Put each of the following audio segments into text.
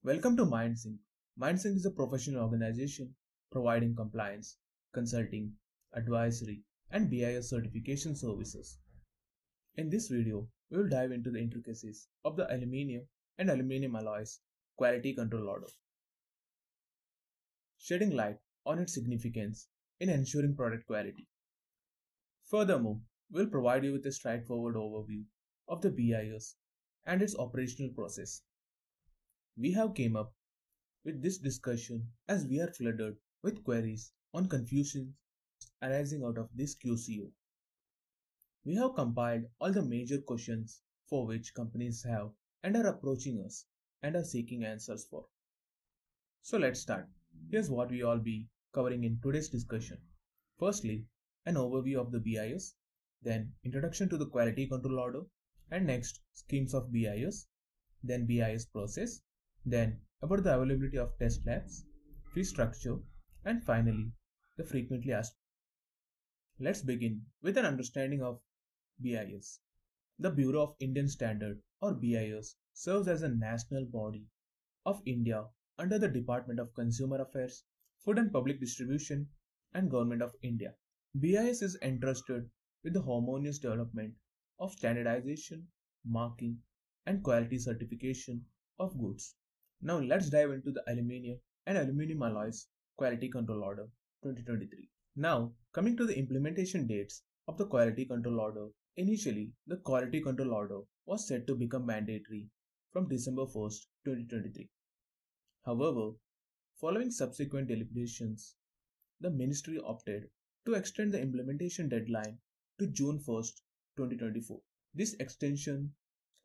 Welcome to MindSync. MindSync is a professional organization providing compliance, consulting, advisory, and BIS certification services. In this video, we will dive into the intricacies of the aluminium and aluminium alloys quality control order, shedding light on its significance in ensuring product quality. Furthermore, we will provide you with a straightforward overview of the BIS and its operational process. We have came up with this discussion as we are flooded with queries on confusions arising out of this QCO. We have compiled all the major questions for which companies have and are approaching us and are seeking answers for. So let's start. Here's what we all be covering in today's discussion. Firstly, an overview of the BIS, then introduction to the quality control order, and next schemes of BIS, then BIS process, then about the availability of test labs, fee structure, and finally the frequently asked. Let's begin with an understanding of BIS. The Bureau of Indian Standard or BIS serves as a national body of India under the Department of Consumer Affairs, Food and Public Distribution and Government of India. BIS is entrusted with the harmonious development of standardization, marking, and quality certification of goods. Now let's dive into the Aluminium and Aluminium Alloys Quality Control Order 2023. Now coming to the implementation dates of the Quality Control Order. Initially, the Quality Control Order was set to become mandatory from December 1st, 2023. However, following subsequent deliberations, the Ministry opted to extend the implementation deadline to June 1st, 2024. This extension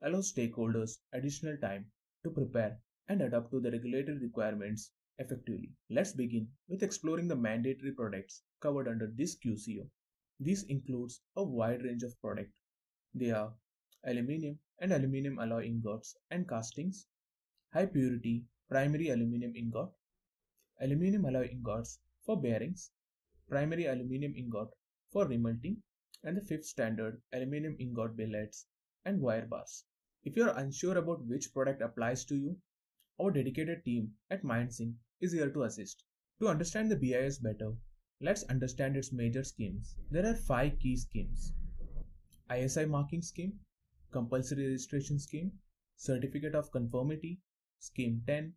allows stakeholders additional time to prepare and adapt to the regulatory requirements effectively. Let's begin with exploring the mandatory products covered under this QCO. This includes a wide range of products. They are aluminium and aluminium alloy ingots and castings, high purity primary aluminium ingot, aluminium alloy ingots for bearings, primary aluminium ingot for remelting, and the fifth standard aluminium ingot billets and wire bars. If you are unsure about which product applies to you, our dedicated team at MindSync is here to assist. To understand the BIS better, let's understand its major schemes. There are 5 key schemes: ISI Marking Scheme, Compulsory Registration Scheme, Certificate of Conformity, Scheme 10,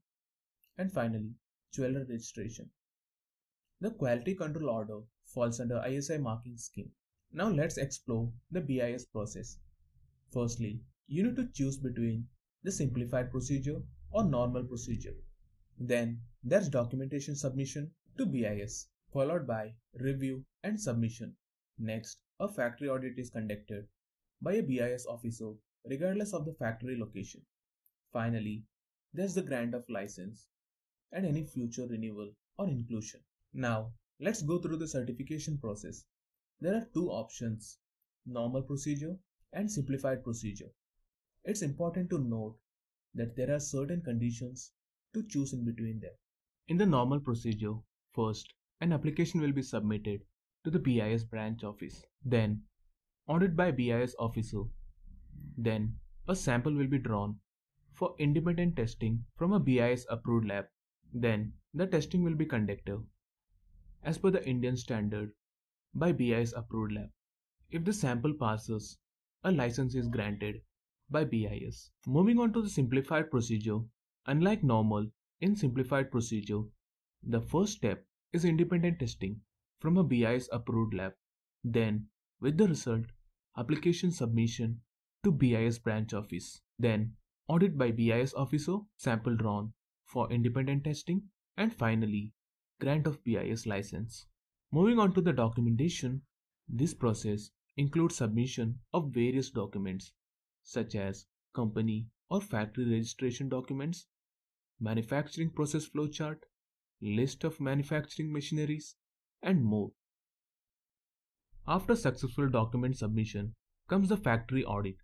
and finally, Jeweler Registration. The Quality Control Order falls under ISI Marking Scheme. Now let's explore the BIS process. Firstly, you need to choose between the simplified procedure or normal procedure. Then there's documentation submission to BIS, followed by review and submission. Next, a factory audit is conducted by a BIS officer regardless of the factory location. Finally, there's the grant of license and any future renewal or inclusion. Now, let's go through the certification process. There are 2 options: normal procedure and simplified procedure. It's important to note that there are certain conditions to choose in between them. In the normal procedure, first, an application will be submitted to the BIS branch office. Then, audit by BIS officer. Then, a sample will be drawn for independent testing from a BIS approved lab. Then, the testing will be conducted as per the Indian standard by BIS approved lab. If the sample passes, a license is granted by BIS. Moving on to the simplified procedure, unlike normal, in simplified procedure, the first step is independent testing from a BIS approved lab. Then, with the result, application submission to BIS branch office. Then, audit by BIS officer, sample drawn for independent testing, and finally, grant of BIS license. Moving on to the documentation, this process includes submission of various documents such as company or factory registration documents, manufacturing process flowchart, list of manufacturing machineries, and more. After successful document submission comes the factory audit.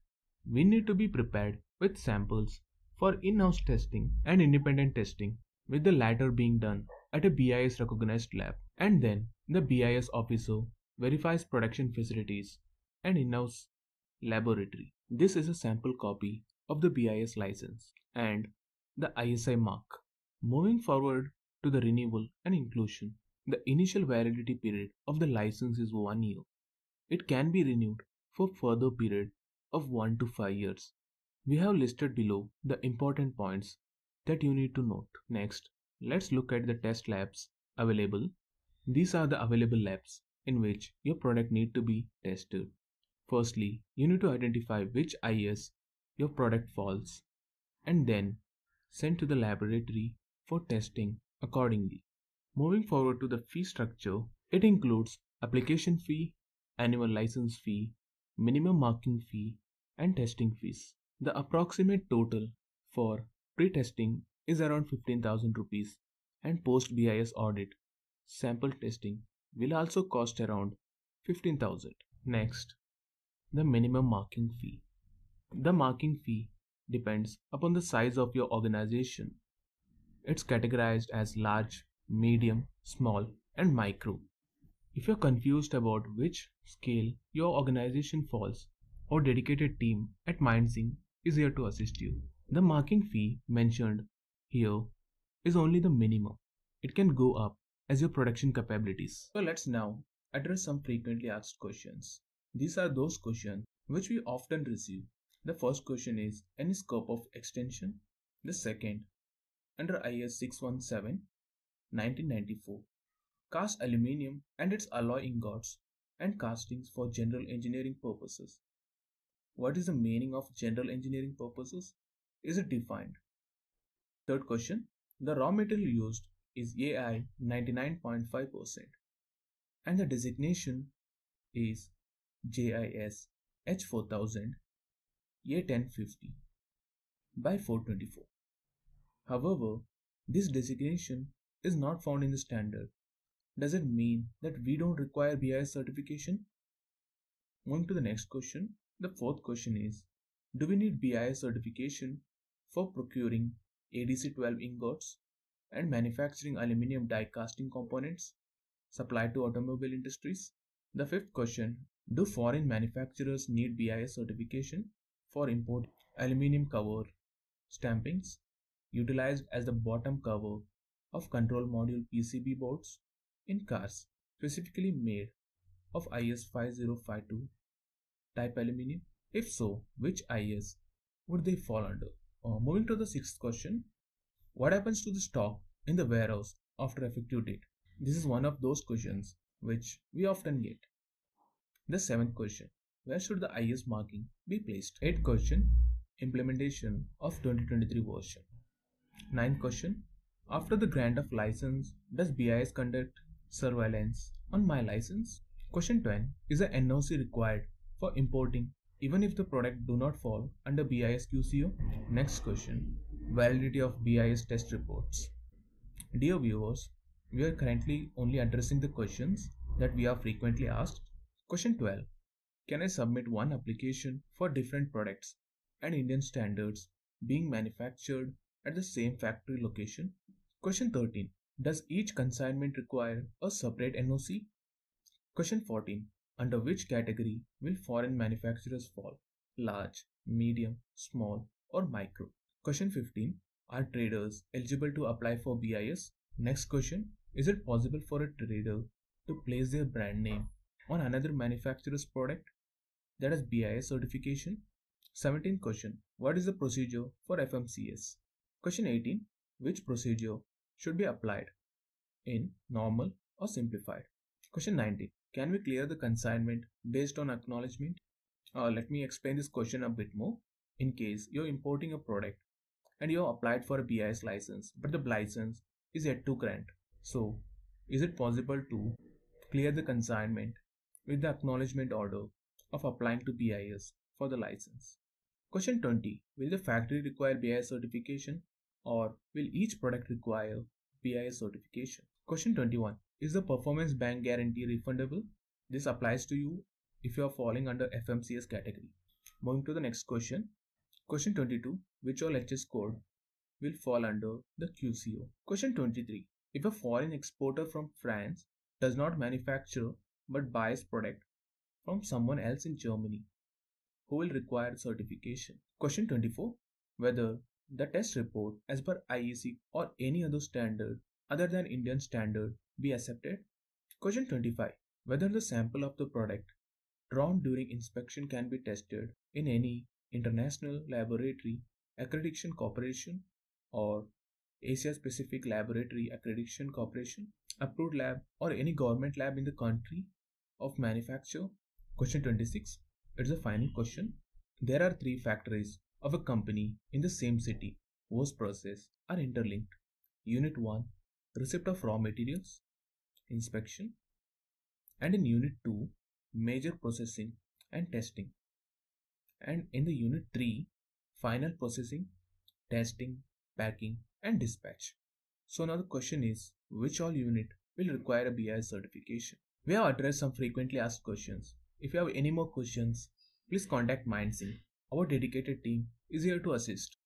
We need to be prepared with samples for in-house testing and independent testing, with the latter being done at a BIS recognized lab. And then the BIS officer verifies production facilities and in-house laboratory. This is a sample copy of the BIS license, and the ISI mark. Moving forward to the renewal and inclusion. The initial validity period of the license is 1 year. It can be renewed for further period of 1 to 5 years. We have listed below the important points that you need to note. Next, let's look at the test labs available. These are the available labs in which your product need to be tested. Firstly, you need to identify which IS your product falls and then send to the laboratory for testing accordingly. Moving forward to the fee structure, it includes application fee, annual license fee, minimum marking fee, and testing fees. The approximate total for pre-testing is around 15,000 rupees and post-BIS audit sample testing will also cost around 15,000. Next, the minimum marking fee. The marking fee depends upon the size of your organization. It's categorized as large, medium, small, and micro. If you're confused about which scale your organization falls, our dedicated team at MindSync is here to assist you. The marking fee mentioned here is only the minimum. It can go up as your production capabilities. So let's now address some frequently asked questions. These are those questions which we often receive. The first question is any scope of extension. The second, under IS 617 1994, cast aluminium and its alloy ingots and castings for general engineering purposes. What is the meaning of general engineering purposes? Is it defined? Third question, the raw material used is AI 99.5% and the designation is JIS H4000 A1050 by 424. However, this designation is not found in the standard. Does it mean that we don't require BIS certification? Moving to the next question, the fourth question is, do we need BIS certification for procuring ADC12 ingots and manufacturing aluminium die casting components supplied to automobile industries? The fifth question, do foreign manufacturers need BIS certification for import aluminium cover stampings utilized as the bottom cover of control module PCB boards in cars specifically made of IS 5052 type aluminium? If so, which IS would they fall under? Moving to the sixth question, what happens to the stock in the warehouse after effective date? This is one of those questions which we often get. The seventh question, where should the IS marking be placed? Eighth question, implementation of 2023 version. Ninth question, after the grant of license, does BIS conduct surveillance on my license? Question 10, is a NOC required for importing even if the product do not fall under BIS QCO? Next question, validity of BIS test reports. Dear viewers, we are currently only addressing the questions that we are frequently asked. Question 12, can I submit one application for different products and Indian standards being manufactured at the same factory location? Question 13, does each consignment require a separate NOC? Question 14, under which category will foreign manufacturers fall? Large, medium, small, or micro? Question 15, are traders eligible to apply for BIS? Next question, is it possible for a trader to place their brand name on another manufacturer's product that has BIS certification? 17th question, what is the procedure for FMCS? Question 18, which procedure should be applied in normal or simplified? Question 19, can we clear the consignment based on acknowledgement? Let me explain this question a bit more. In case you're importing a product and you have applied for a BIS license, but the license is yet to grant. So, is it possible to clear the consignment with the acknowledgement order of applying to BIS for the license? Question 20, will the factory require BIS certification or will each product require BIS certification? Question 21, is the performance bank guarantee refundable? This applies to you if you are falling under FMCS category. Moving to the next question. Question 22, which all HS code will fall under the QCO? Question 23, if a foreign exporter from France does not manufacture but buys product from someone else in Germany, who will require certification? Question 24, whether The test report as per IEC or any other standard other than Indian standard be accepted? Question 25. Whether the sample of the product drawn during inspection can be tested in any international laboratory accreditation corporation or Asia specific laboratory accreditation corporation, approved lab or any government lab in the country of manufacture. Question 26. It's a final question. There are three factories of a company in the same city whose process are interlinked. Unit 1, receipt of raw materials, inspection, and in Unit 2, major processing and testing. And in the Unit 3, final processing, testing, packing, and dispatch. So now the question is, which all unit will require a BIS certification? We have addressed some frequently asked questions. If you have any more questions, please contact MindSync. Our dedicated team is here to assist.